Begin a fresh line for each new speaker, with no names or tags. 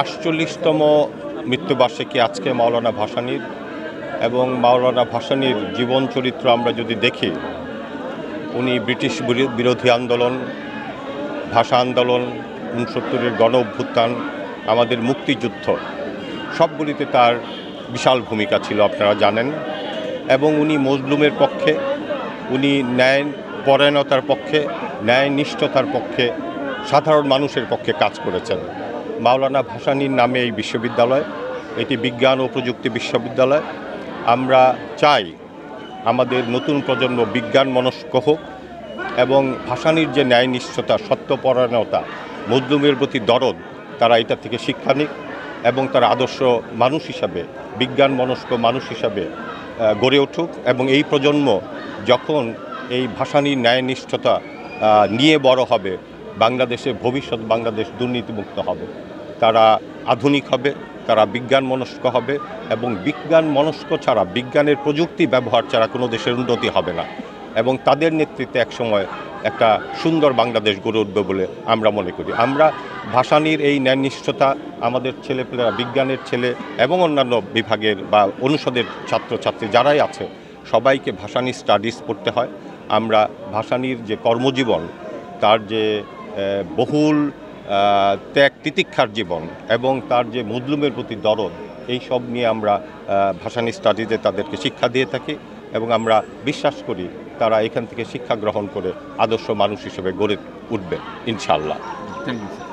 48তম মৃত্যুবার্ষিকী আজকে মাওলানা ভাসানীর, এবং মাওলানা ভাসানীর জীবন চরিত্র আমরা যদি দেখি, উনি ব্রিটিশ বিরোধী আন্দোলন, ভাষা আন্দোলন, 69-এর গণ অভ্যুত্থান, আমাদের মুক্তিযুদ্ধ, সবগুলিতে তার বিশাল ভূমিকা ছিল আপনারা জানেন। এবং উনি মজলুমের পক্ষে, উনি ন্যায় পরায়ণতার পক্ষে, ন্যায়নিষ্ঠতার পক্ষে, সাধারণ মানুষের পক্ষে কাজ করেছেন। মাওলানা ভাসানীর নামে এই বিশ্ববিদ্যালয়, এটি বিজ্ঞান ও প্রযুক্তি বিশ্ববিদ্যালয়। আমরা চাই আমাদের নতুন প্রজন্ম বিজ্ঞান মনস্ক হোক এবং ভাসানীর যে ন্যায়নিষ্ঠতা, সত্যপরায়ণতা, মজলুমের প্রতি দরদ, তারা এটা থেকে শিক্ষা নিক এবং তারা আদর্শ মানুষ হিসাবে, বিজ্ঞান মনস্ক মানুষ হিসাবে গড়ে উঠুক। এবং এই প্রজন্ম যখন এই ভাসানীর ন্যায়নিষ্ঠতা নিয়ে বড় হবে, বাংলাদেশে ভবিষ্যৎ বাংলাদেশ দুর্নীতিমুক্ত হবে, তারা আধুনিক হবে, তারা বিজ্ঞান মনস্ক হবে এবং বিজ্ঞান মনস্ক ছাড়া, বিজ্ঞানের প্রযুক্তি ব্যবহার ছাড়া কোনো দেশের উন্নতি হবে না। এবং তাদের নেতৃত্বে একসময় একটা সুন্দর বাংলাদেশ গড়ে উঠবে বলে আমরা মনে করি। আমরা ভাসানীর এই ন্যায়নিষ্ঠতা, আমাদের ছেলেপেলেরা, বিজ্ঞানের ছেলে এবং অন্যান্য বিভাগের বা অনুষদের ছাত্রছাত্রী যারাই আছে, সবাইকে ভাসানী স্টাডিজ পড়তে হয়। আমরা ভাসানীর যে কর্মজীবন, তার যে বহুল ত্যাগ তিতিক্ষার জীবন এবং তার যে মজলুমের প্রতি দরদ, এই সব নিয়ে আমরা ভাসানী স্টাডিজে তাদেরকে শিক্ষা দিয়ে থাকি এবং আমরা বিশ্বাস করি তারা এখান থেকে শিক্ষা গ্রহণ করে আদর্শ মানুষ হিসেবে গড়ে উঠবে ইনশাআল্লাহ।
Thank you.